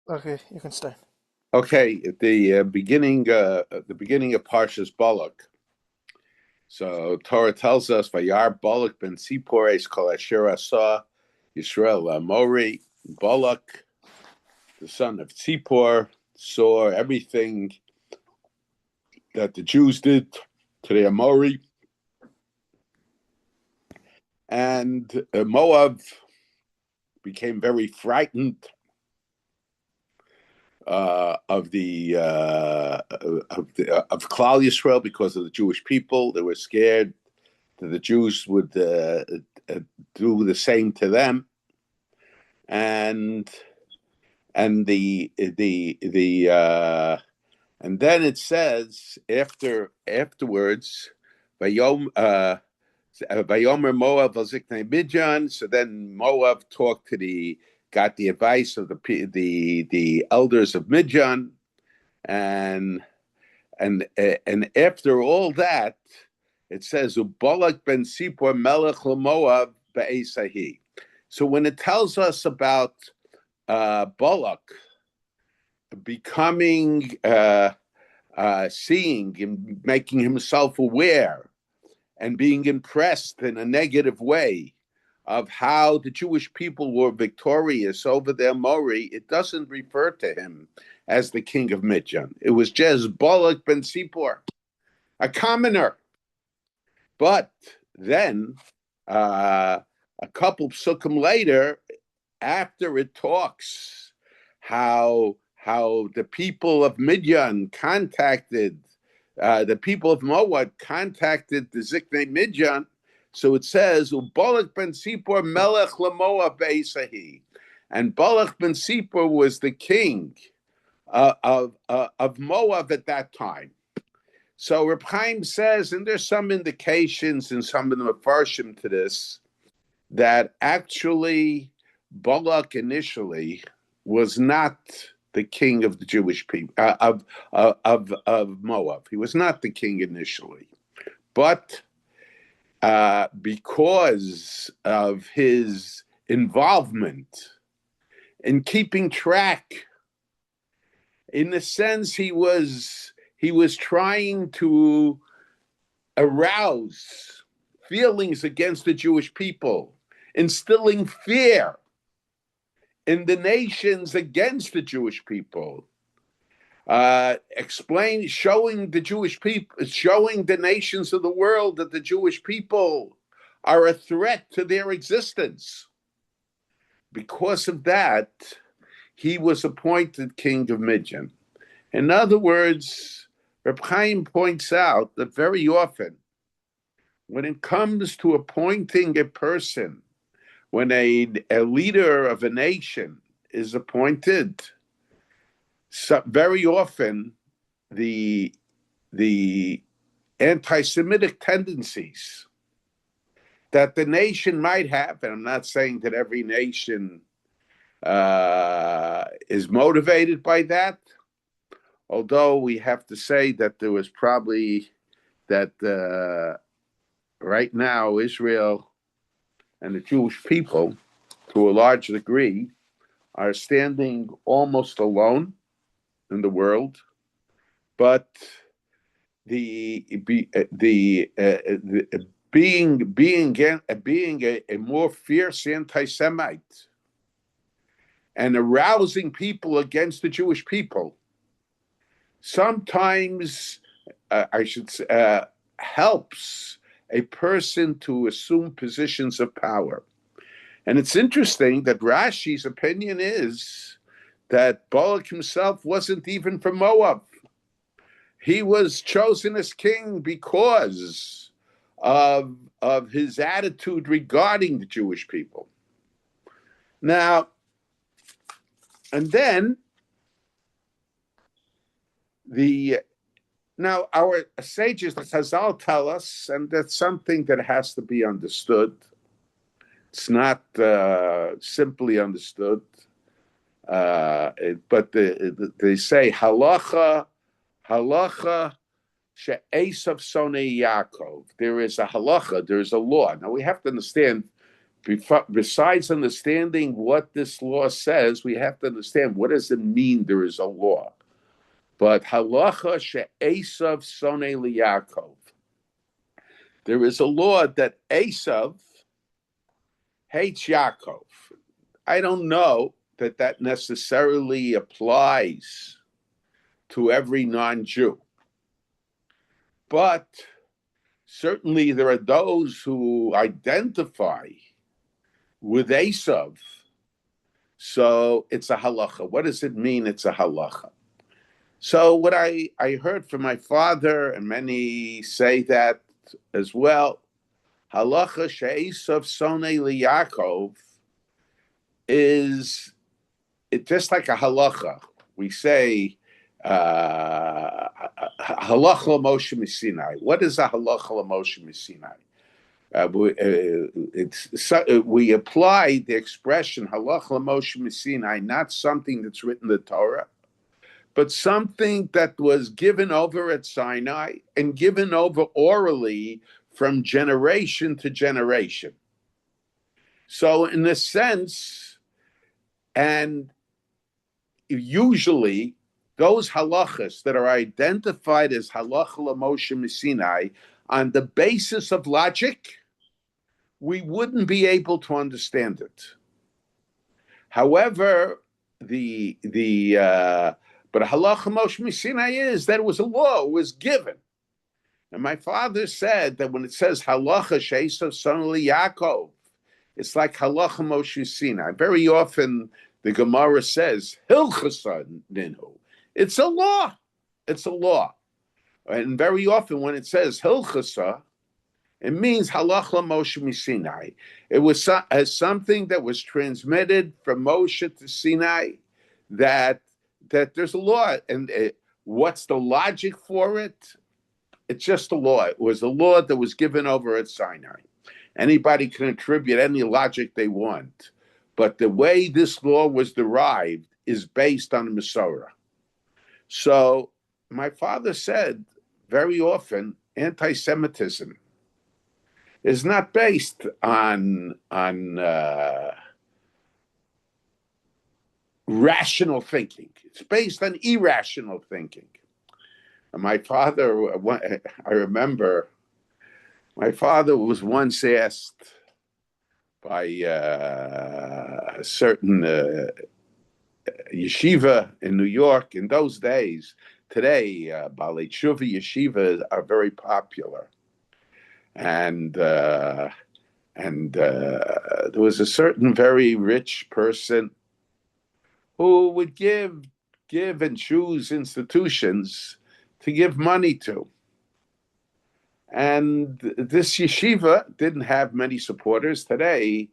Okay, you can start. Okay, at the beginning of Parshas Balak. So Torah tells us, "Vayar Balak ben Sipor es kol asher asa Yisrael Amori." Balak, the son of Sipor, saw everything that the Jews did to the Amori, and Moab became very frightened of Klal Yisrael because of the Jewish people. They were scared that the Jews would do the same to them, and and then it says afterwards, Vayomer Moab v'ziknei Midyan. So then Moab got the advice of the elders of Midyan, and after all that, it says Balak ben Sipor melech Moab be'esahi. So when it tells us about Balak becoming seeing and making himself aware and being impressed in a negative way of how the Jewish people were victorious over their Mori, it doesn't refer to him as the king of Midian. It was just Balak ben Sipor, a commoner. But then, a couple psukim later, after it talks how the people of Midian contacted the people of Moab contacted the Ziknei Midian. So it says, "Balak ben Sipor melech leMoab be'esahi," and Balak ben Sipor was the king of Moab at that time. So Reb Chaim says, and there's some indications in some of the Mefarshim to this, that actually Balak initially was not the king of the Jewish people of Moab. He was not the king initially, but because of his involvement in keeping track, in a sense, he was trying to arouse feelings against the Jewish people, instilling fear in the nations against the Jewish people, showing the Jewish people, showing the nations of the world that the Jewish people are a threat to their existence. Because of that, he was appointed king of Midian. In other words, Reb Chaim points out that very often, when it comes to appointing a person, when a leader of a nation is appointed, so very often the anti-Semitic tendencies that the nation might have, and I'm not saying that every nation is motivated by that, although we have to say that there was probably that right now Israel and the Jewish people, to a large degree, are standing almost alone in the world, but being a more fierce anti-Semite and arousing people against the Jewish people sometimes, helps a person to assume positions of power. And it's interesting that Rashi's opinion is that Balak himself wasn't even from Moab. He was chosen as king because of his attitude regarding the Jewish people. Now, and then now our sages, the Chazal, tell us, and that's something that has to be understood. It's not simply understood, but they say halacha she'esav sonei Yaakov. There is a halacha, there is a law. Now we have to understand besides understanding what this law says, we have to understand what does it mean there is a law. But halacha she'esav sonei liYaakov. There is a law that Esav hates Yaakov. I don't know that that necessarily applies to every non-Jew. But certainly there are those who identify with Esav. So it's a halacha. What does it mean it's a halacha? So what I heard from my father, and many say that as well, halacha she'esav sonei liYaakov is it just like a halacha. We say halacha l'Moshe Sinai. What is a halacha l'Moshe Sinai? We apply the expression halacha l'Moshe Sinai, not something that's written in the Torah, but something that was given over at Sinai and given over orally from generation to generation. So in a sense, and usually those halachas that are identified as halacha l'Moshe Sinai, on the basis of logic, we wouldn't be able to understand it. However, but halacha Moshe Sinai is that it was a law, it was given. And my father said that when it says halacha she'esav sonei liYaakov, it's like halacha Moshe Sinai. Very often the Gemara says hilchasa ninhu. It's a law. It's a law. And very often when it says hilchasa, it means halacha Moshe Sinai. It was as something that was transmitted from Moshe to Sinai, that there's a law. And what's the logic for it? It's just a law. It was a law that was given over at Sinai. Anybody can attribute any logic they want. But the way this law was derived is based on the Masorah. So my father said very often, anti-Semitism is not based on rational thinking. It's based on irrational thinking. And my father, I remember, my father was once asked by a certain yeshiva in New York in those days. Today, Balei Tshuva yeshivas are very popular. And there was a certain very rich person who would give and choose institutions to give money to. And this yeshiva didn't have many supporters. Today,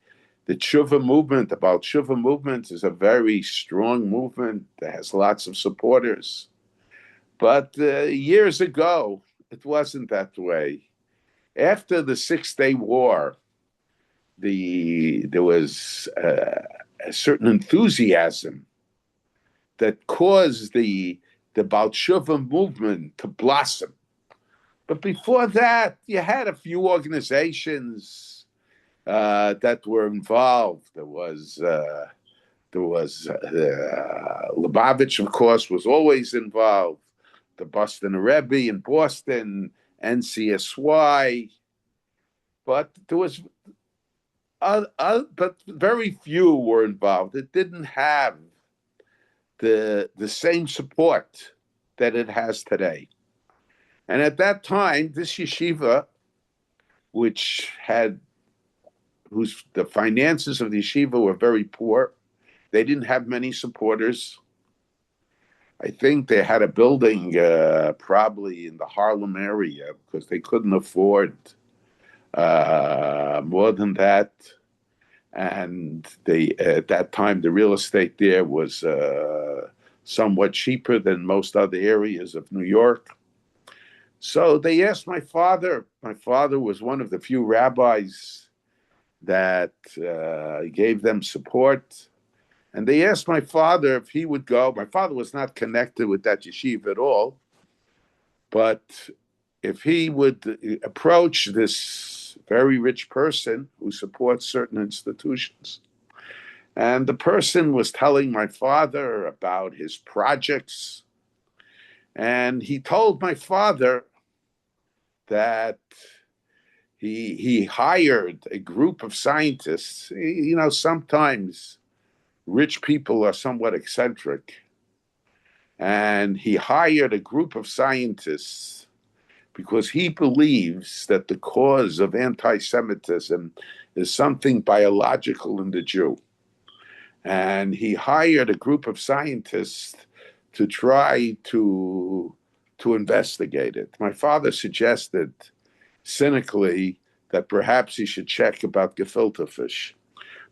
the Tshuva movement, the Baal Tshuva movement, is a very strong movement that has lots of supporters. But years ago, it wasn't that way. After the 6-Day War, there was a certain enthusiasm that caused the Baal Tshuva movement to blossom. But before that, you had a few organizations that were involved. There was Lubavitch, of course, was always involved. The Boston Rabbi in Boston, NCSY, but there was, but very few were involved. It didn't have the same support that it has today. And at that time, this yeshiva, whose the finances of the yeshiva were very poor, they didn't have many supporters. I think they had a building probably in the Harlem area because they couldn't afford more than that. And at that time, the real estate there was somewhat cheaper than most other areas of New York. So they asked my father. My father was one of the few rabbis that gave them support. And they asked my father if he would go. My father was not connected with that yeshiva at all. But if he would approach this very rich person who supports certain institutions. And the person was telling my father about his projects. And he told my father that he hired a group of scientists. You know, sometimes rich people are somewhat eccentric. And he hired a group of scientists because he believes that the cause of anti-Semitism is something biological in the Jew. And he hired a group of scientists to try to investigate it. My father suggested cynically that perhaps he should check about gefilte fish.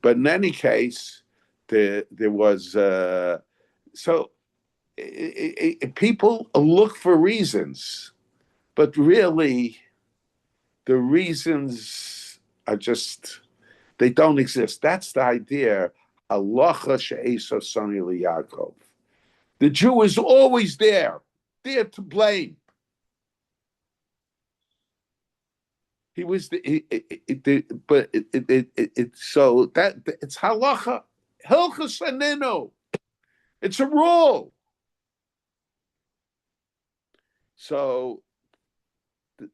But in any case, there was people look for reasons, but really the reasons are just, they don't exist. That's the idea. Halacha she'esav sani liYaakov. The Jew is always there to blame. He was so that it's halacha, hilchos anenu. It's a rule. So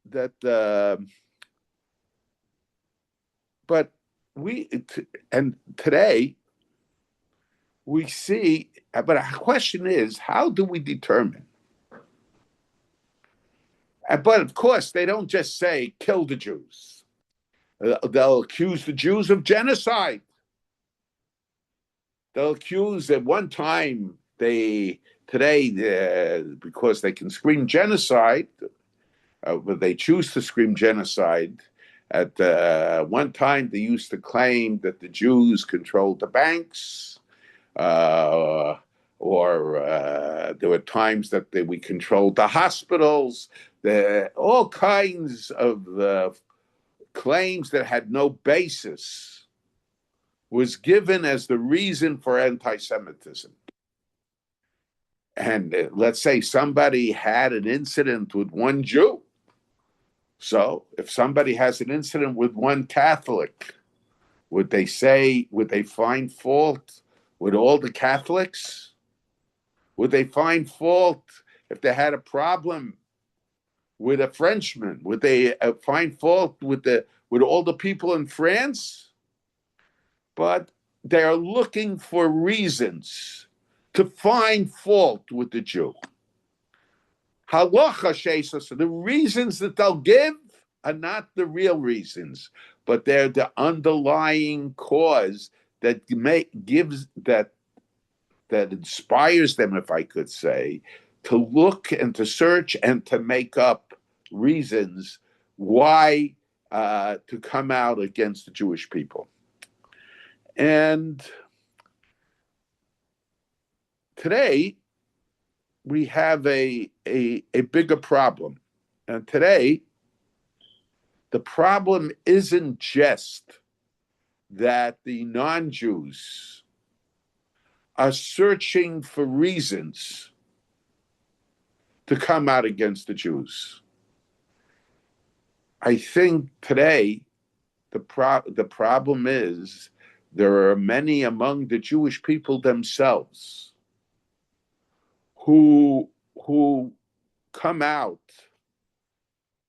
that, but today we see. But the question is, how do we determine? But of course, they don't just say kill the Jews. They'll accuse the Jews of genocide. They'll accuse at one time because they can scream genocide, but they choose to scream genocide. At one time, they used to claim that the Jews controlled the banks, or there were times that we controlled the hospitals. All kinds of claims that had no basis was given as the reason for anti-Semitism. And let's say somebody had an incident with one Jew. So if somebody has an incident with one Catholic, would they find fault with all the Catholics? Would they find fault if they had a problem with a Frenchman? Would they find fault with all the people in France? But they are looking for reasons to find fault with the Jew. Halacha she'esav, the reasons that they'll give are not the real reasons, but they're the underlying cause that inspires them, if I could say, to look and to search and to make up reasons why to come out against the Jewish people. And today we have a bigger problem. And today the problem isn't just that the non-Jews are searching for reasons to come out against the Jews. I think today the problem is there are many among the Jewish people themselves who come out,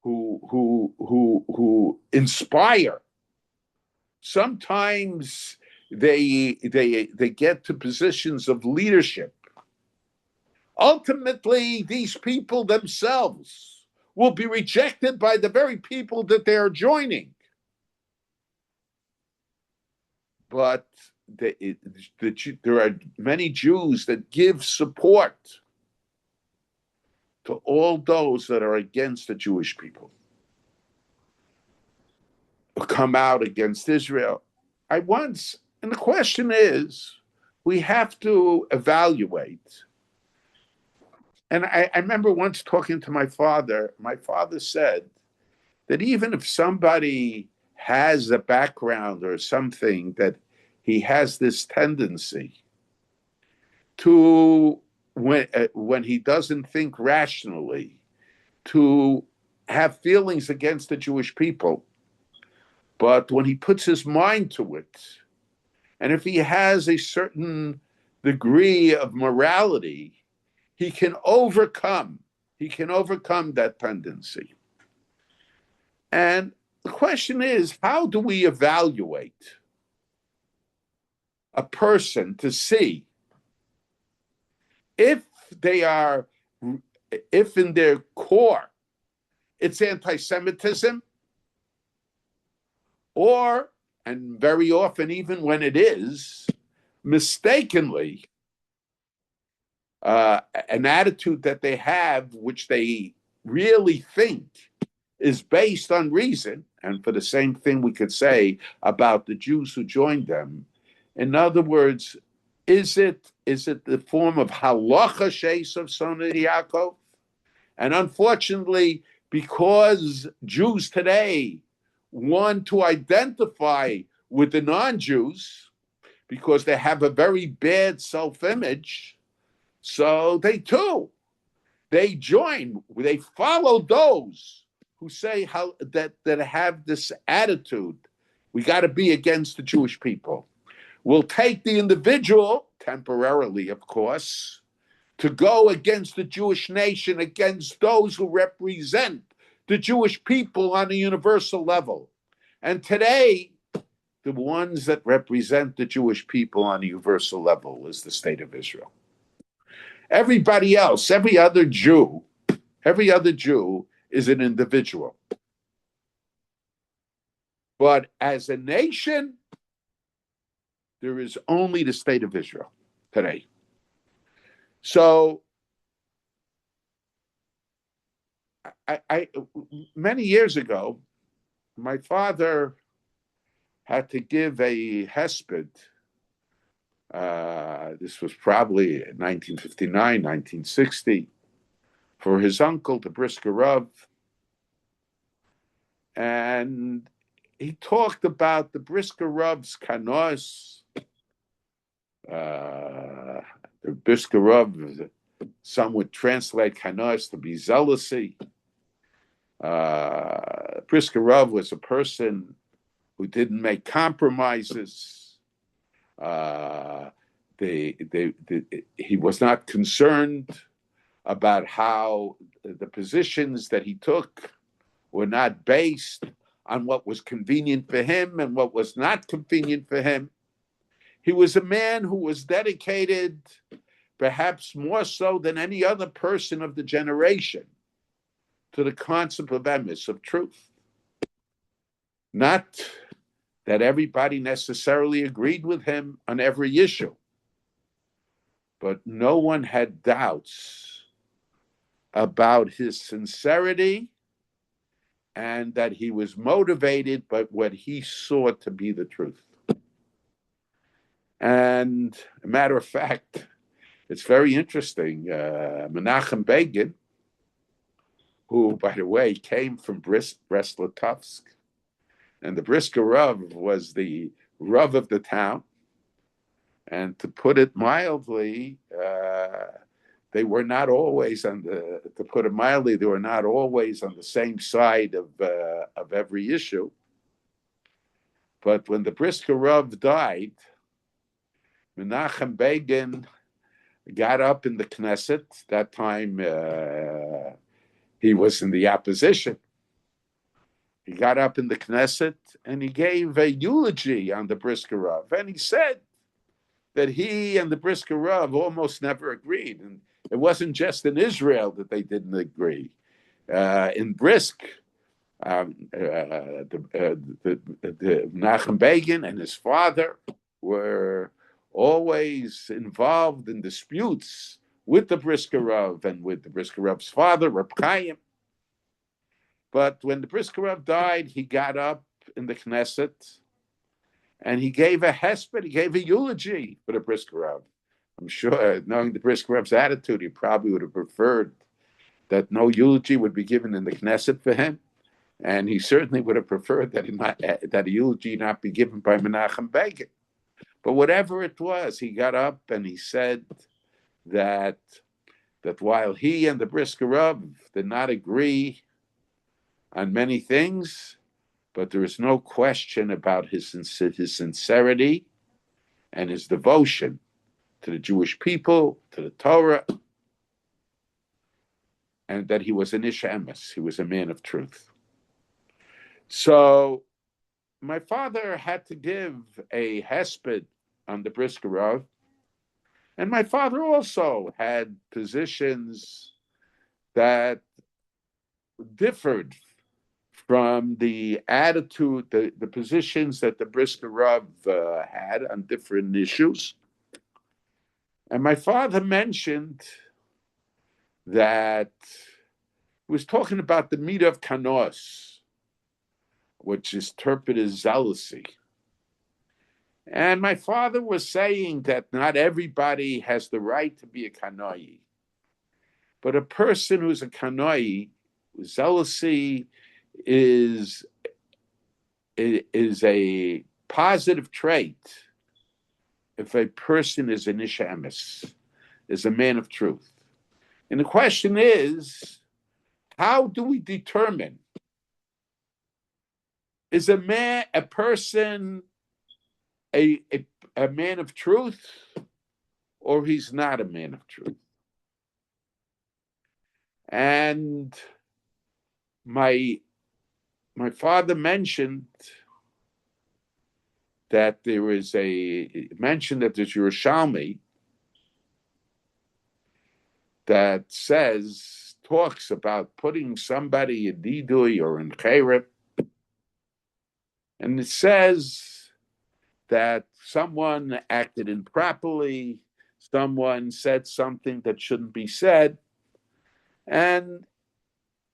who inspire. Sometimes they get to positions of leadership. Ultimately, these people themselves will be rejected by the very people that they are joining. But there are many Jews that give support to all those that are against the Jewish people, come out against Israel. And the question is, we have to evaluate. And I remember once talking to my father said that even if somebody has a background or something, that he has this tendency to, when he doesn't think rationally, to have feelings against the Jewish people. But when he puts his mind to it, and if he has a certain degree of morality, he can overcome. He can overcome that tendency. And the question is, how do we evaluate a person to see if they are, if in their core it's anti-Semitism, or, and very often even when it is, mistakenly, an attitude that they have, which they really think is based on reason, and for the same thing we could say about the Jews who joined them. In other words, is it the form of halacha sheis of Sonah Yaakov? And unfortunately, because Jews today want to identify with the non-Jews because they have a very bad self-image, so they join, they follow those who say how that have this attitude. We got to be against the Jewish people. We'll take the individual, temporarily, of course, to go against the Jewish nation, against those who represent the Jewish people on a universal level. And today, the ones that represent the Jewish people on a universal level is the state of Israel. Everybody else, every other Jew is an individual. But as a nation, there is only the state of Israel today. So I many years ago, my father had to give a hesped. This was probably 1959, 1960, for his uncle, the Brisker Rav. And he talked about the Brisker Rav's kanos. The Brisker Rav, some would translate kanos to be zealousy. Brisker Rav was a person who didn't make compromises. He was not concerned about how the positions that he took were not based on what was convenient for him and what was not convenient for him. He was a man who was dedicated, perhaps more so than any other person of the generation, to the concept of emes, of truth. Not that everybody necessarily agreed with him on every issue, but no one had doubts about his sincerity and that he was motivated by what he saw to be the truth. And a matter of fact, it's very interesting. Menachem Begin, who, by the way, came from Brest-Litovsk, and the Brisker Rav was the Rav of the town. And to put it mildly, they were not always they were not always on the same side of every issue. But when the Brisker Rav died, Menachem Begin got up in the Knesset. That time he was in the opposition. He got up in the Knesset and he gave a eulogy on the Brisker Rav. And he said that he and the Brisker Rav almost never agreed. And it wasn't just in Israel that they didn't agree. In Brisk, the Menachem Begin and his father were always involved in disputes with the Brisker Rav and with the Brisker Rav's father, Reb Chaim. But when the Brisker Rav died, he got up in the Knesset and he gave a hesped, he gave a eulogy for the Brisker Rav. I'm sure, knowing the Brisker Rav's attitude, he probably would have preferred that no eulogy would be given in the Knesset for him. And he certainly would have preferred that a eulogy not be given by Menachem Begin. But whatever it was, he got up and he said that while he and the Brisker Rav did not agree on many things, but there is no question about his sincerity and his devotion to the Jewish people, to the Torah, and that he was an ish emes. He was a man of truth. So my father had to give a hesped on the Brisker Rav, and my father also had positions that differed from the attitude, the positions that the Brisker Rav had on different issues. And my father mentioned that he was talking about the meat of kanos, which is interpreted as zealousy. And my father was saying that not everybody has the right to be a kanoi, but a person who's a kanoi, zealousy is a positive trait if a person is an ish emes, is a man of truth. And the question is, how do we determine, is a person a man of truth, or he's not a man of truth? And my father mentioned that there's Yerushalmi that talks about putting somebody in Didui or in Cherep, and it says that someone acted improperly, someone said something that shouldn't be said, and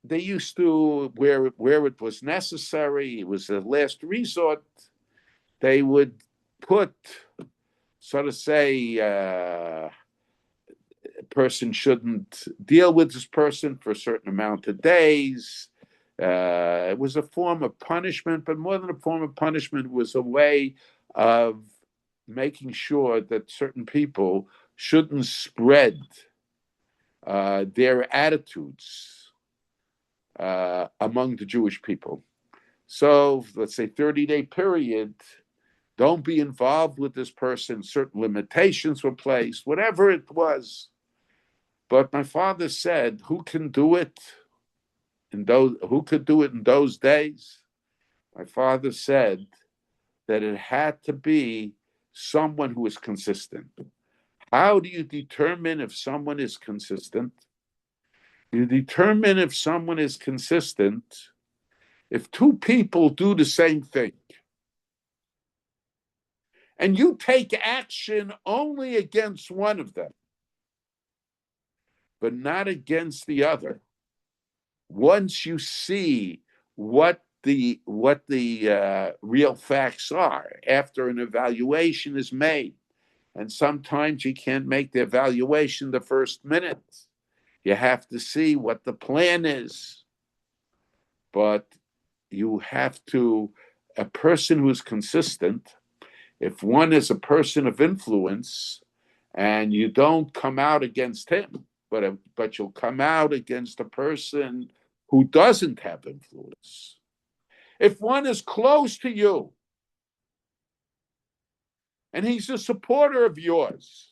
they used to, where it was necessary, it was the last resort, they would put, so to say, a person shouldn't deal with this person for a certain amount of days. It was a form of punishment, but more than a form of punishment, it was a way of making sure that certain people shouldn't spread their attitudes among the Jewish people. So let's say 30-day period, don't be involved with this person. Certain limitations were placed, whatever it was. But my father said, who can do it who could do it in those days? My father said that it had to be someone who is consistent. How do you determine if someone is consistent? You determine if someone is consistent if two people do the same thing, and you take action only against one of them, but not against the other. Once you see what the real facts are after an evaluation is made, and sometimes you can't make the evaluation the first minute. You have to see what the plan is, but you have to, a person who's consistent, if one is a person of influence and you don't come out against him, but you'll come out against a person who doesn't have influence. If one is close to you and he's a supporter of yours,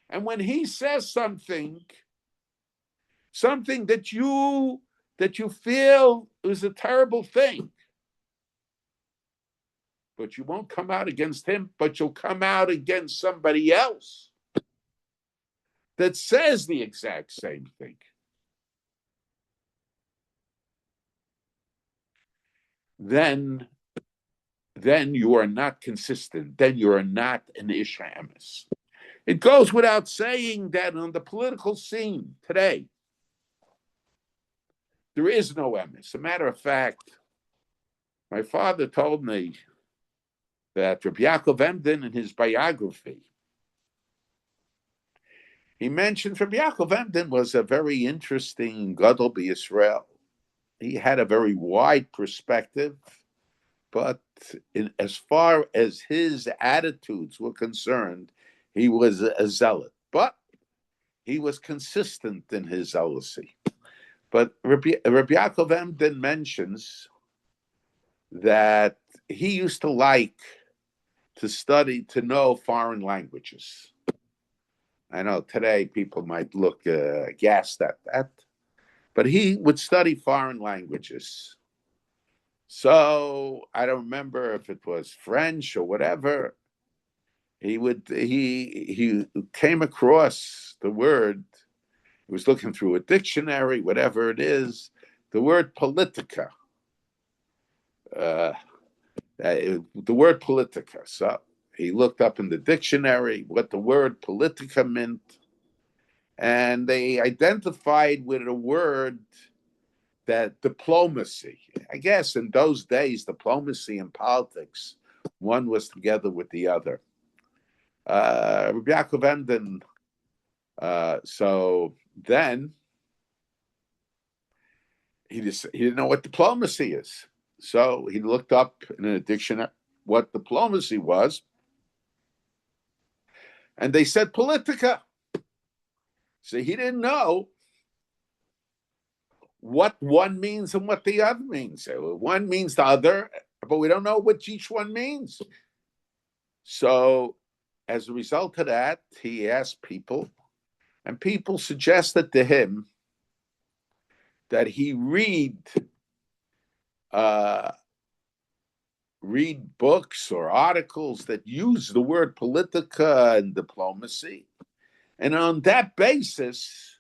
and when he says something that you feel is a terrible thing, but you won't come out against him, but you'll come out against somebody else that says the exact same thing. Then you are not consistent. Then you are not an ish emes. It goes without saying that on the political scene today, there is no emes. As a matter of fact, my father told me that Rabbi Yaakov Emden, in his biography, he mentioned Rabbi Yaakov Emden was a very interesting Gadol b'Yisrael. He had a very wide perspective, but as far as his attitudes were concerned, he was a zealot. But he was consistent in his zealousy. But Rabbi Yaakov Emden mentions that he used to like to study, to know foreign languages. I know today people might look aghast at that, but he would study foreign languages. So I don't remember if it was French or whatever. He came across the word. He was looking through a dictionary, whatever it is, the word politica. Uh, the word politica. So he looked up in the dictionary what the word politica meant, and they identified with a word that diplomacy. I guess in those days, diplomacy and politics, one was together with the other. Rabbi Yaakov Emden. So then he didn't know what diplomacy is. So he looked up in a dictionary what diplomacy was, and they said politica. So he didn't know what one means and what the other means. One means the other, but we don't know what each one means. So as a result of that, he asked people, and people suggested to him that he read books or articles that use the word politica and diplomacy, and on that basis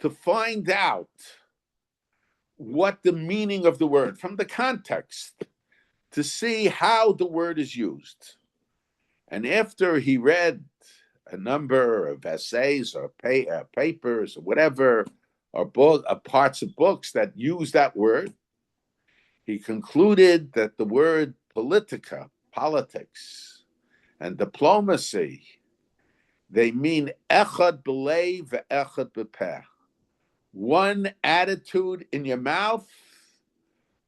to find out what the meaning of the word from the context, to see how the word is used. And after he read a number of essays or papers or whatever, or parts of books that use that word, he concluded that the word politica, politics, and diplomacy, they mean echad b'lei ve'echad b'peh. One attitude in your mouth,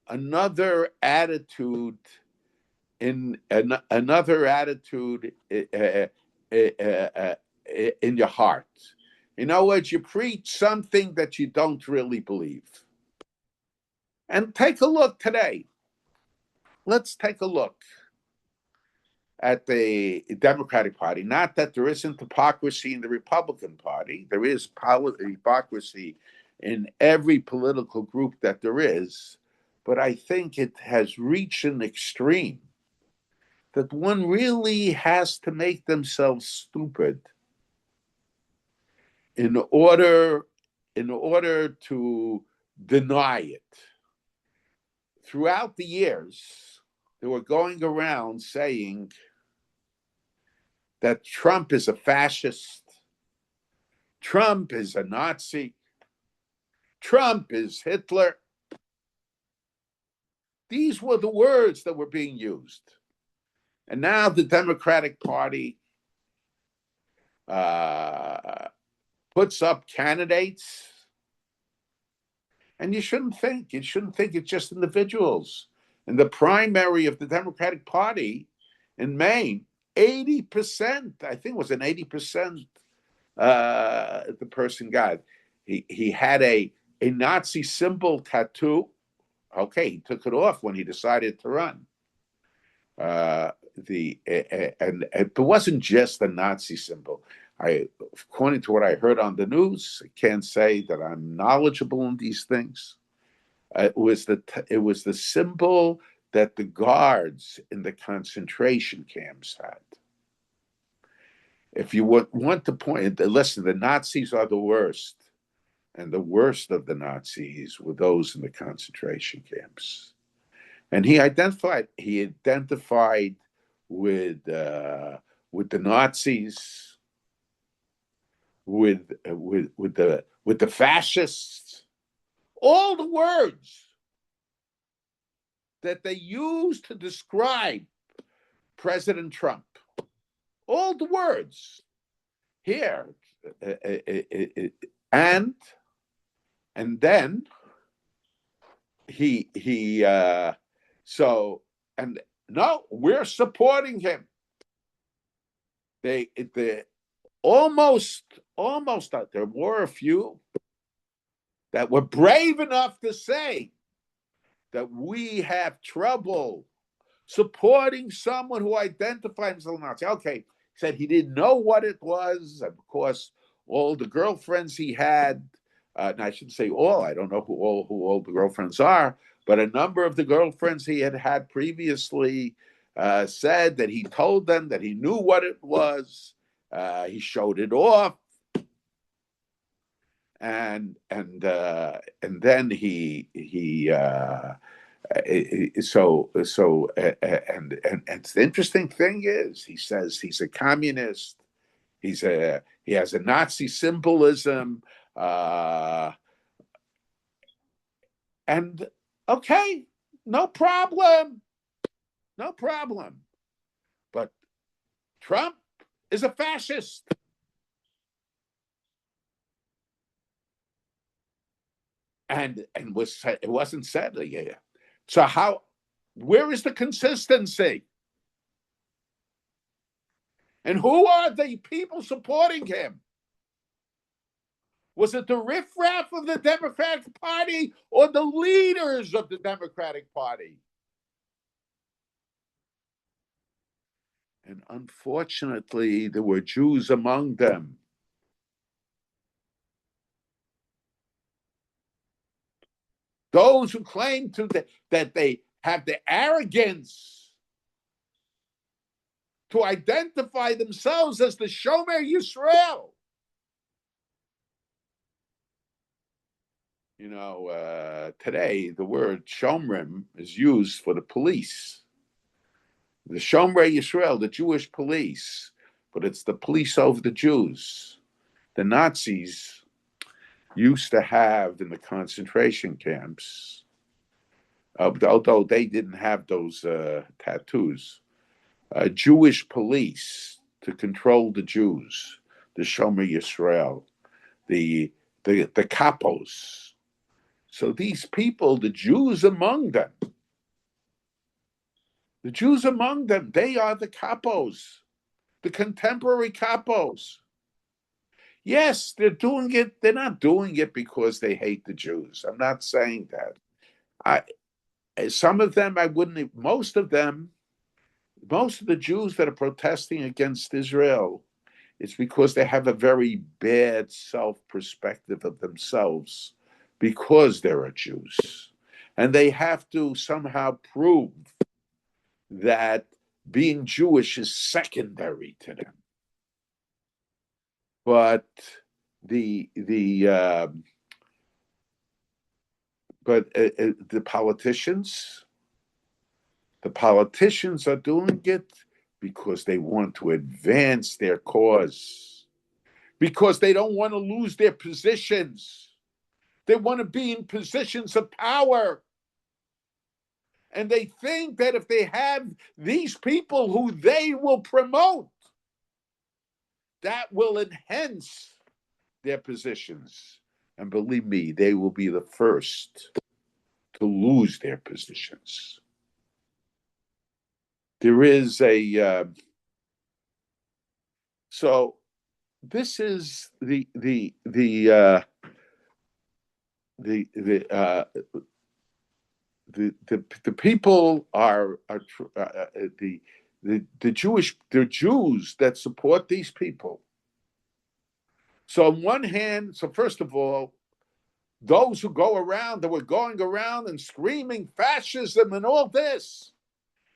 another attitude in another attitude in your heart. In other words, you preach something that you don't really believe. And take a look today. Let's take a look at the Democratic Party. Not that there isn't hypocrisy in the Republican Party. There is hypocrisy in every political group that there is. But I think it has reached an extreme that one really has to make themselves stupid in order to deny it. Throughout the years, they were going around saying that Trump is a fascist, Trump is a Nazi, Trump is Hitler. These were the words that were being used. And now the Democratic Party puts up candidates, and you shouldn't think it's just individuals. In the primary of the Democratic Party in Maine, 80%, I think it was an 80%, the person got. He had a Nazi symbol tattoo. Okay, he took it off when he decided to run. And it wasn't just the Nazi symbol. According to what I heard on the news, I can't say that I'm knowledgeable in these things. It was the symbol that the guards in the concentration camps had. If you want to point, listen, the Nazis are the worst, and the worst of the Nazis were those in the concentration camps. And he identified with the Nazis, with the fascists, all the words that they used to describe President Trump, all the words here, and then no, we're supporting him. They almost there were a few that were brave enough to say that we have trouble supporting someone who identified himself as a Nazi. Okay, he said he didn't know what it was. Of course, all the girlfriends he had, and I shouldn't say all, I don't know who all the girlfriends are, but a number of the girlfriends he had previously said that he told them that he knew what it was. He showed it off. And then and the interesting thing is he says he's a communist. He has a Nazi symbolism, and okay, no problem, no problem. But Trump is a fascist. And it wasn't said. Yeah. So where is the consistency? And who are the people supporting him? Was it the riffraff of the Democratic Party or the leaders of the Democratic Party? And unfortunately, there were Jews among them. Those who claim that they have the arrogance to identify themselves as the Shomer Yisrael. You know, today the word Shomrim is used for the police. The Shomer Yisrael, the Jewish police, but it's the police over the Jews. The Nazis used to have in the concentration camps, although they didn't have those tattoos, Jewish police to control the Jews, the Shomer Yisrael, the capos. So these people, the Jews among them, they are the capos, the contemporary capos. Yes, they're doing it. They're not doing it because they hate the Jews. I'm not saying that. Some of them, I wouldn't. Most of them, most of the Jews that are protesting against Israel, it's because they have a very bad self-perspective of themselves because they're Jews. And they have to somehow prove that being Jewish is secondary to them. But the politicians are doing it because they want to advance their cause, because they don't want to lose their positions. They want to be in positions of power. And they think that if they have these people who they will promote, that will enhance their positions. And believe me, they will be the first to lose their positions. There is so this is the people are the Jews that support these people. So on one hand, so first of all, those who were going around and screaming fascism and all this,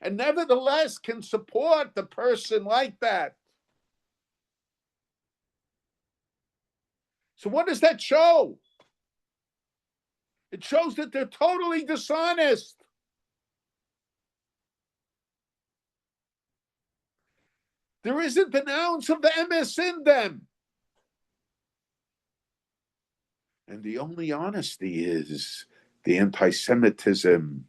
and nevertheless can support the person like that. So what does that show? It shows that they're totally dishonest. There isn't an ounce of the MS in them. And the only honesty is the anti-Semitism,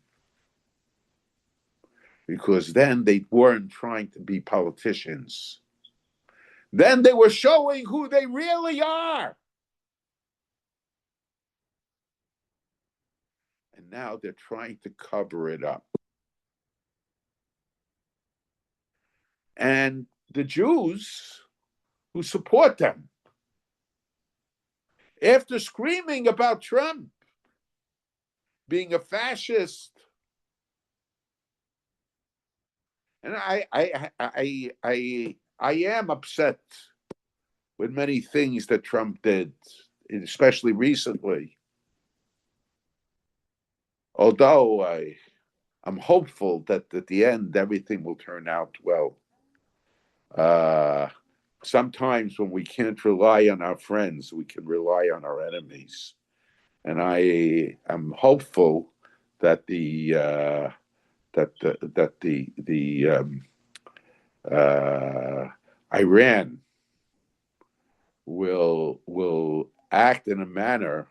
because then they weren't trying to be politicians. Then they were showing who they really are. And now they're trying to cover it up. And the Jews who support them, After screaming about Trump being a fascist, and I am upset with many things that Trump did, especially recently. Although I'm hopeful that at the end everything will turn out well. Uh, Sometimes when we can't rely on our friends, we can rely on our enemies, and I am hopeful that the Iran will act in a manner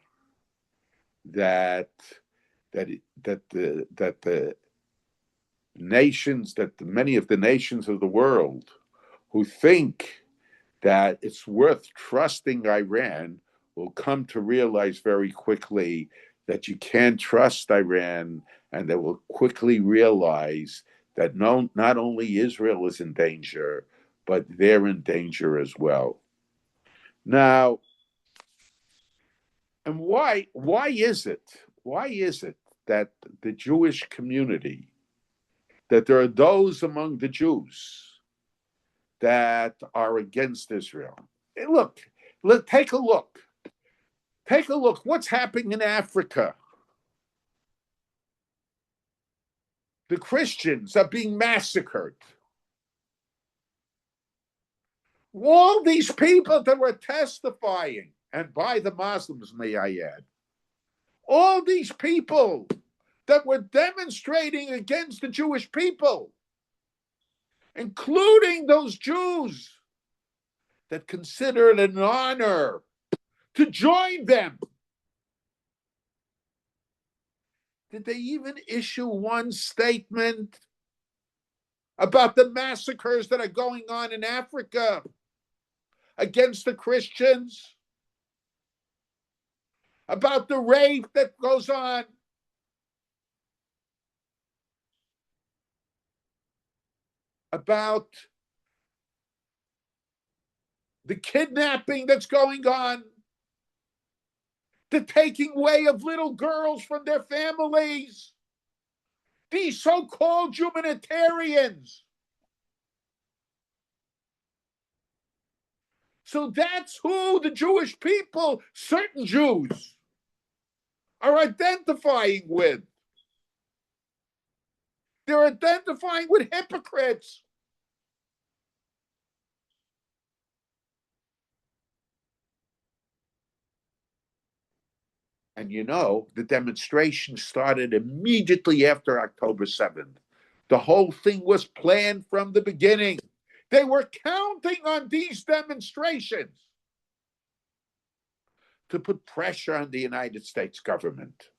that the nations, that many of the nations of the world who think that it's worth trusting Iran will come to realize very quickly that you can't trust Iran, and they will quickly realize that no, not only Israel is in danger, but they're in danger as well. Now, and why is it? Why is it that the Jewish community, that there are those among the Jews that are against Israel? Look, take a look. Take a look. What's happening in Africa? The Christians are being massacred. All these people that were testifying, and by the Muslims, may I add, all these people that were demonstrating against the Jewish people, including those Jews that consider it an honor to join them. Did they even issue one statement about the massacres that are going on in Africa against the Christians? About the rape that goes on? About the kidnapping that's going on? The taking away of little girls from their families? These so-called humanitarians. So that's who the Jewish people, certain Jews, are identifying with. They're identifying with hypocrites. And you know, the demonstration started immediately after October 7th. The whole thing was planned from the beginning. They were counting on these demonstrations to put pressure on the United States government.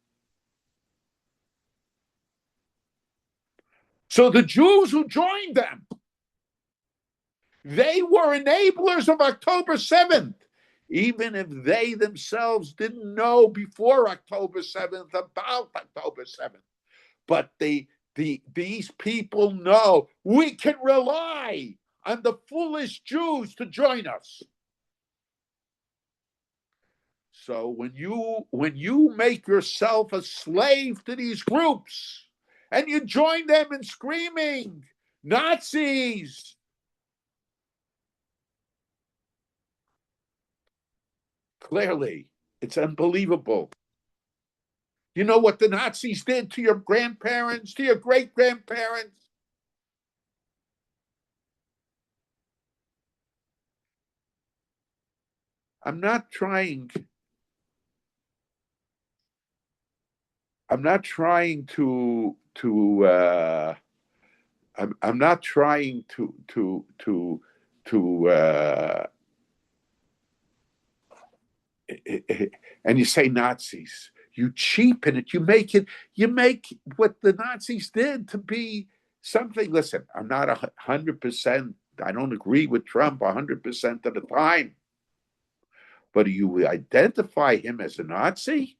So the Jews who joined them, they were enablers of October 7th, even if they themselves didn't know before October 7th about October 7th. But these people know we can rely on the foolish Jews to join us. So when you make yourself a slave to these groups and you join them in screaming Nazis, clearly it's unbelievable. You know what the Nazis did to your grandparents, to your great grandparents? I'm not trying. I'm not trying to. I'm not trying to. And you say Nazis. You cheapen it. You make it. You make what the Nazis did to be something. Listen, I'm not 100%. I don't agree with Trump 100% of the time. But do you identify him as a Nazi?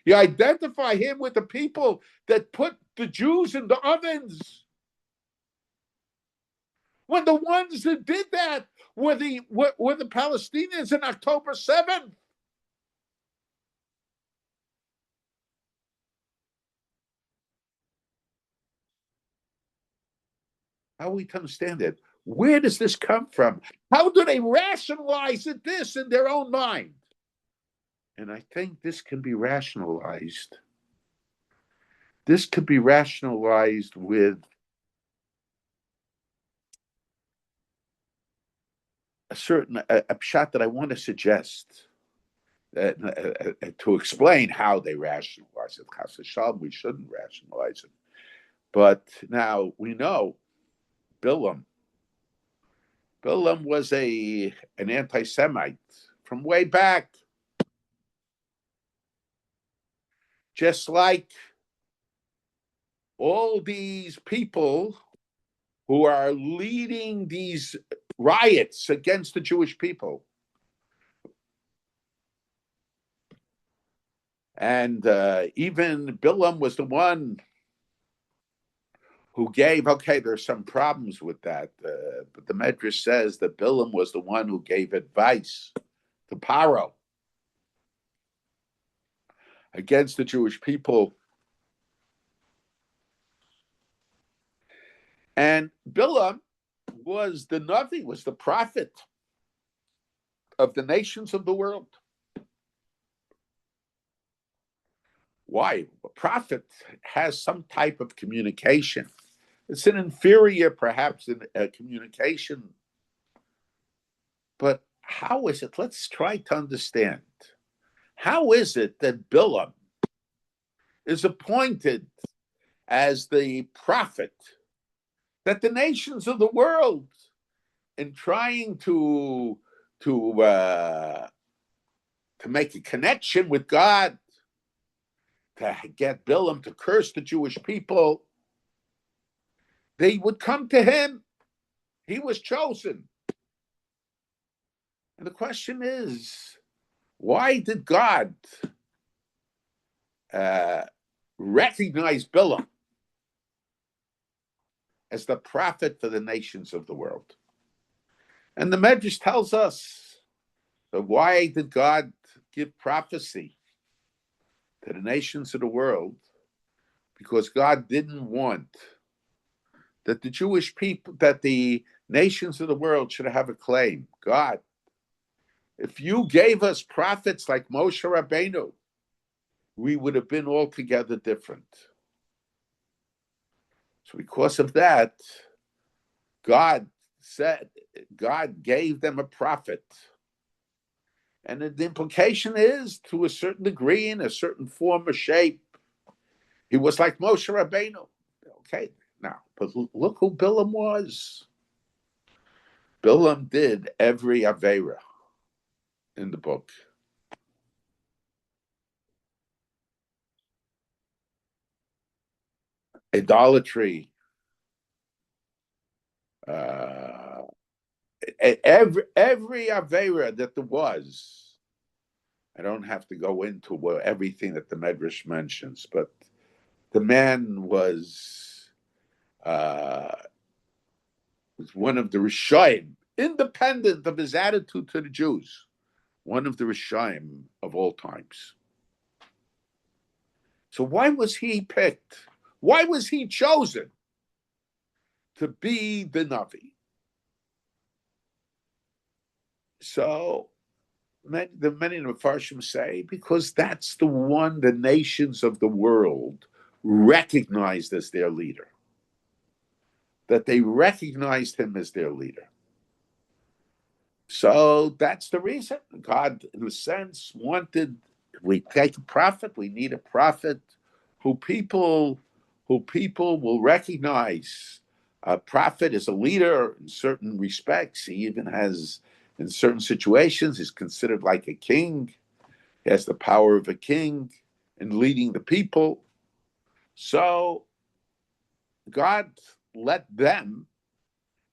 You identify him with the people that put the Jews in the ovens. when the ones that did that were the Palestinians on October 7th. How are we to understand it? Where does this come from? How do they rationalize this in their own mind? And I think this can be rationalized. This could be rationalized with a certain a shot that I want to suggest to explain how they rationalize it. Chas v'shalom, we shouldn't rationalize it. But now we know Bilam. Bilam was an anti-Semite from way back, just like all these people who are leading these riots against the Jewish people. And even Bilam was the one who gave, okay, there's some problems with that, but the Medrash says that Bilam was the one who gave advice to Paro against the Jewish people. And Bilam was the Navi, was the prophet of the nations of the world. Why? A prophet has some type of communication. It's an inferior, perhaps, in communication. But how is it? Let's try to understand. How is it that Bilam is appointed as the prophet that the nations of the world, in trying to make a connection with God, to get Bilam to curse the Jewish people, they would come to him. He was chosen. And the question is, why did God recognize Bilam as the prophet for the nations of the world? And the Medrash tells us that why did God give prophecy to the nations of the world? Because God didn't want that the Jewish people, that the nations of the world should have a claim. God, if you gave us prophets like Moshe Rabbeinu, we would have been altogether different. So because of that, God gave them a prophet. And the implication is, to a certain degree, in a certain form or shape, he was like Moshe Rabbeinu. Okay, now, but look who Bilam was. Bilam did every Aveira in the book. Idolatry, every Aveira that there was. I don't have to go into everything that the Medrash mentions, but the man was one of the Rishaim, independent of his attitude to the Jews, one of the Rishaim of all times. So why was he picked? Why was he chosen to be the Navi? So many of the Mepharshim say, because that's the one the nations of the world recognized as their leader. That they recognized him as their leader. So that's the reason. God, in a sense, wanted, we take a prophet, we need a prophet who people will recognize. A prophet is a leader in certain respects. He even has, in certain situations, is considered like a king. He has the power of a king in leading the people. So God let them,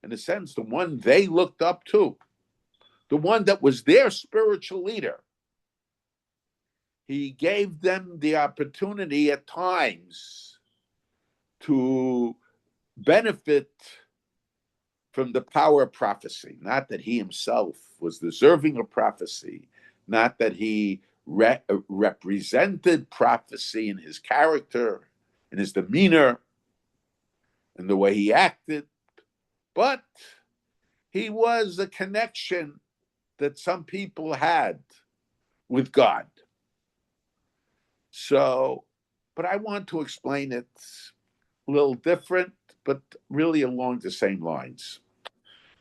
in a sense, the one they looked up to, the one that was their spiritual leader, he gave them the opportunity at times to benefit from the power of prophecy. Not that he himself was deserving of prophecy, not that he represented prophecy in his character, in his demeanor, in the way he acted, but he was a connection that some people had with God. So, but I want to explain it a little different, but really along the same lines.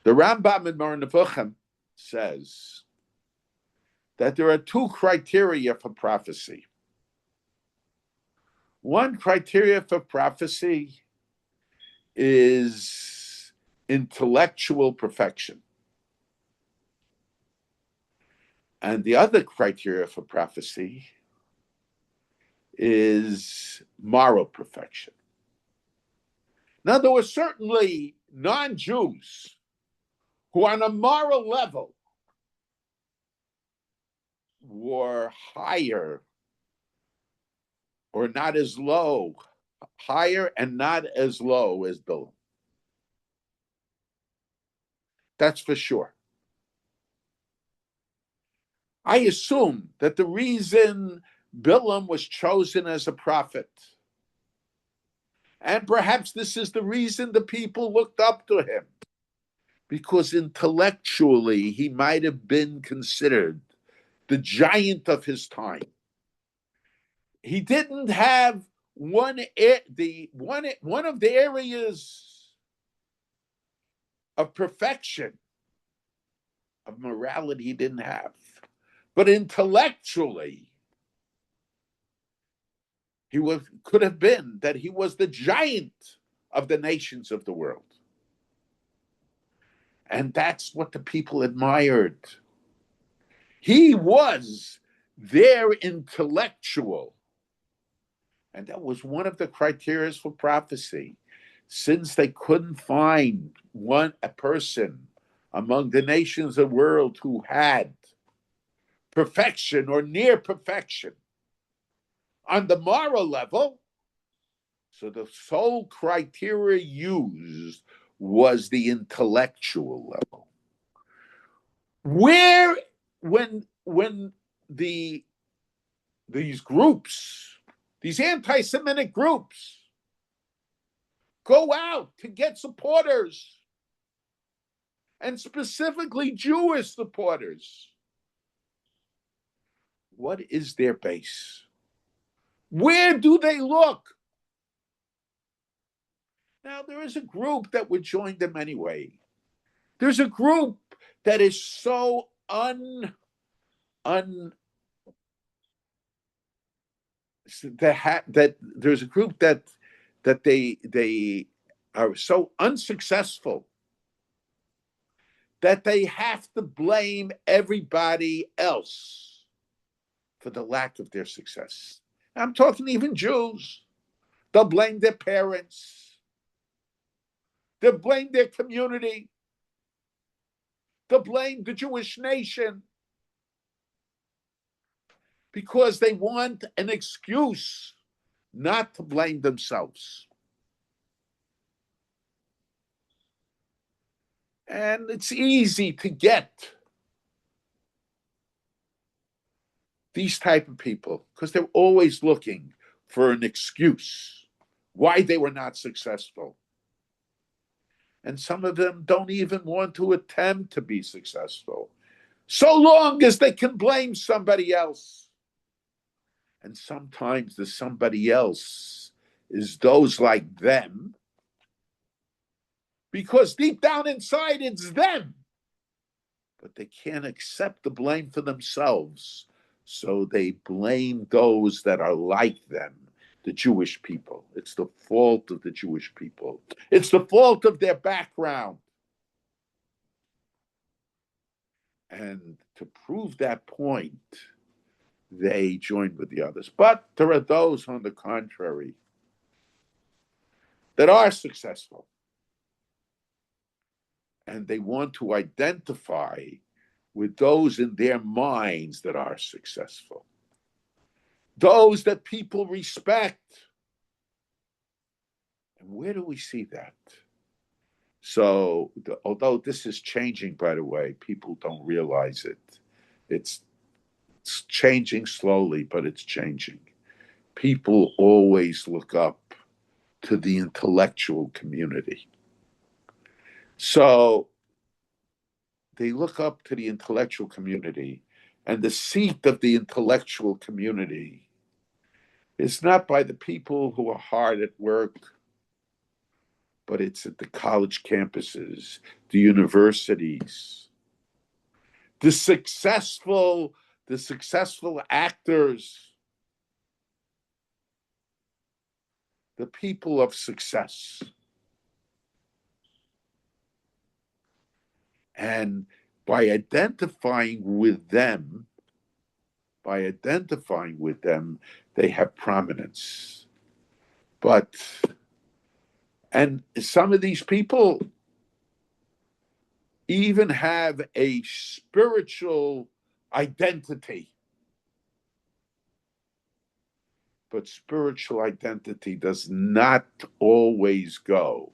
The Rambam in Moreh Nevuchim says that there are two criteria for prophecy. One criteria for prophecy is intellectual perfection. And the other criteria for prophecy is moral perfection. Now, there were certainly non-Jews who on a moral level were higher or not as low, higher and not as low as Bilam. That's for sure. I assume that the reason Bilam was chosen as a prophet, and perhaps this is the reason the people looked up to him, because intellectually he might have been considered the giant of his time. He didn't have one of the areas of perfection, of morality he didn't have. But intellectually, could have been that he was the giant of the nations of the world. And that's what the people admired. He was their intellectual. And that was one of the criteria for prophecy. Since they couldn't find a person among the nations of the world who had perfection or near perfection on the moral level, so the sole criteria used was the intellectual level. Where, when these groups, these anti-Semitic groups, go out to get supporters, and specifically Jewish supporters, what is their base? Where do they look? Now, there is a group that would join them anyway. There's a group that is so that there's a group that they are so unsuccessful that they have to blame everybody else for the lack of their success. I'm talking even Jews. They'll blame their parents. They'll blame their community. They'll blame the Jewish nation because they want an excuse not to blame themselves. And it's easy to get these type of people because they're always looking for an excuse why they were not successful. And some of them don't even want to attempt to be successful, so long as they can blame somebody else. And sometimes the somebody else is those like them, because deep down inside it's them. But they can't accept the blame for themselves. So they blame those that are like them, the Jewish people. It's the fault of the Jewish people. It's the fault of their background. And to prove that point, they joined with the others. But there are those, on the contrary, that are successful. And they want to identify with those in their minds that are successful. Those that people respect. And where do we see that? So, although this is changing, by the way, people don't realize it. It's, it's changing slowly, but it's changing. People always look up to the intellectual community. So they look up to the intellectual community, and the seat of the intellectual community is not by the people who are hard at work, but it's at the college campuses, the universities, the successful, the successful actors, the people of success. And by identifying with them, they have prominence. But, and some of these people even have a spiritual identity. But spiritual identity does not always go,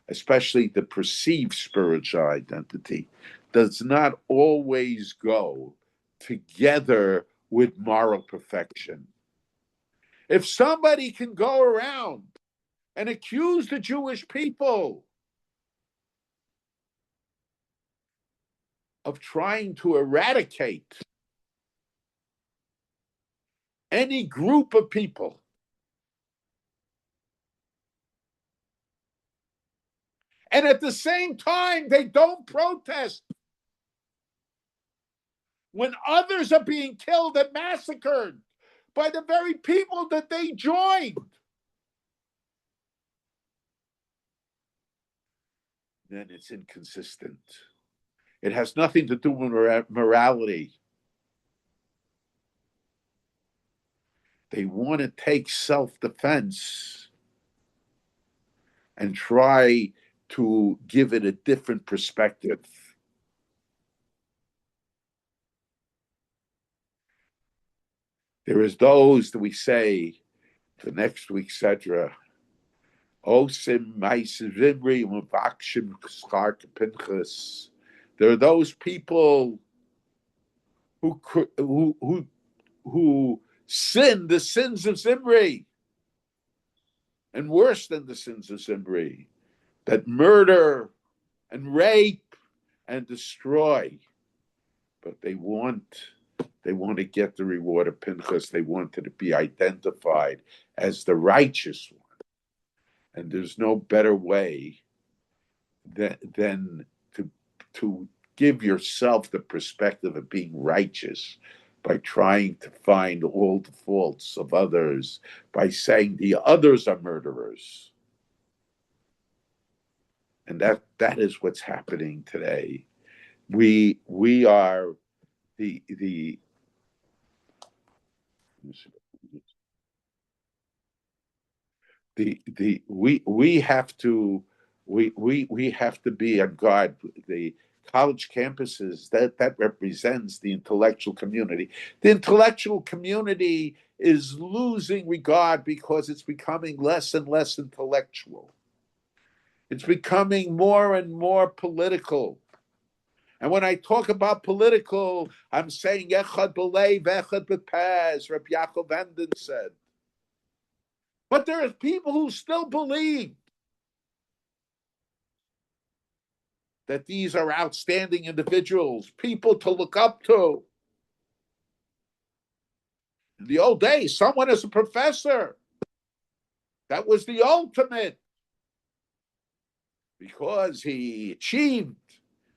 especially the perceived spiritual identity, does not always go together with moral perfection. If somebody can go around and accuse the Jewish people of trying to eradicate any group of people, and at the same time they don't protest when others are being killed and massacred by the very people that they joined, then it's inconsistent. It has nothing to do with morality. They want to take self-defense and try to give it a different perspective. There is those that we say the next week, etc. Osim Maisivimri Mavakshim Skark Pinchas. There are those people who sin the sins of Zimri, and worse than the sins of Zimri, that murder and rape and destroy. But they want to get the reward of Pinchas. They want to be identified as the righteous one. And there's no better way than to give yourself the perspective of being righteous by trying to find all the faults of others, by saying the others are murderers. And that is what's happening today. We are the we have to we have to be on guard. The college campuses, that represents the intellectual community. The intellectual community is losing regard because it's becoming less and less intellectual. It's becoming more and more political. And when I talk about political, I'm saying Echad B'Leiv, Echad B'Paz, Rabbi Yaakov Enden said. But there are people who still believe that these are outstanding individuals, people to look up to. In the old days, someone as a professor, that was the ultimate, because he achieved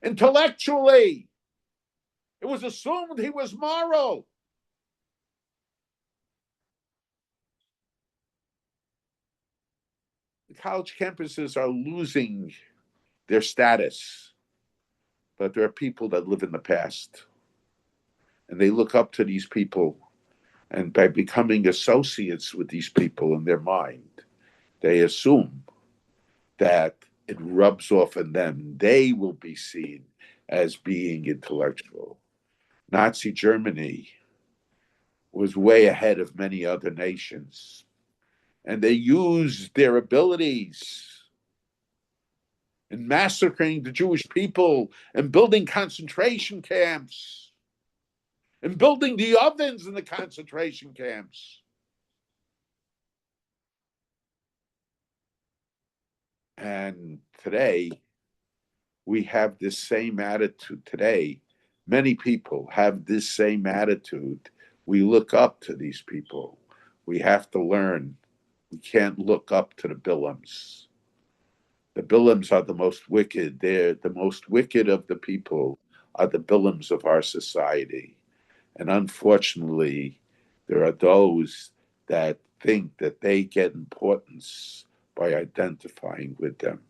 intellectually. It was assumed he was moral. The college campuses are losing their status, but there are people that live in the past, and they look up to these people, and by becoming associates with these people in their mind, they assume that it rubs off on them. They will be seen as being intellectual. Nazi Germany was way ahead of many other nations, and they used their abilities and massacring the Jewish people and building concentration camps and building the ovens in the concentration camps. And today, we have this same attitude. Today, many people have this same attitude. We look up to these people. We have to learn. We can't look up to the Bilams. The Bilams are the most wicked. They're the most wicked of the people, are the Bilams of our society. And unfortunately, there are those that think that they get importance by identifying with them.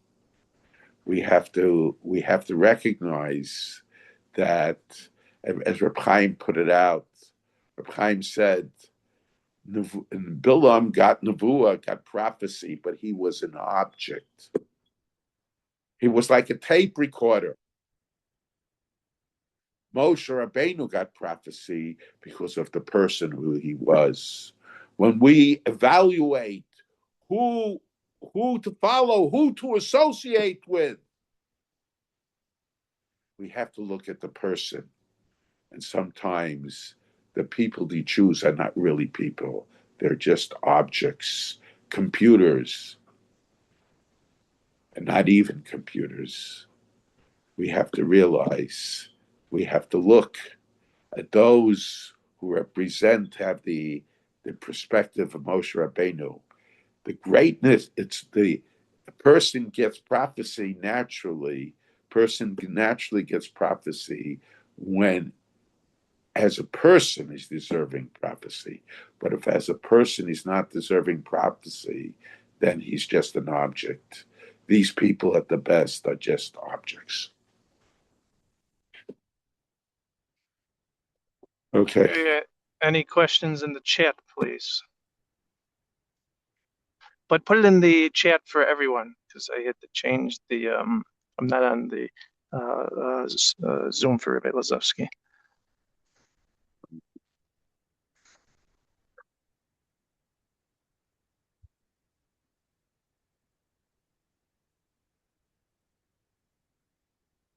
We have to recognize that, as Reb Chaim put it out. Reb Chaim said, Bilam got nevuah, got prophecy, but he was an object. He was like a tape recorder. Moshe Rabbeinu got prophecy because of the person who he was. When we evaluate who who to follow, who to associate with, we have to look at the person. And sometimes the people they choose are not really people. They're just objects, computers, and not even computers. We have to realize, we have to look at those who have the perspective of Moshe Rabbeinu. The greatness, it's the person gets prophecy naturally. Person naturally gets prophecy when, as a person, he's deserving prophecy. But if as a person he's not deserving prophecy, then he's just an object. These people at the best are just objects. Okay. Any questions in the chat, please? But put it in the chat for everyone, because I had to change the, I'm not on the Zoom for Rabbi Lazowski.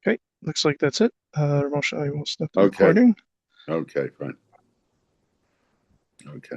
Okay, looks like that's it. Moshe, I will stop the recording. Okay, fine. Okay.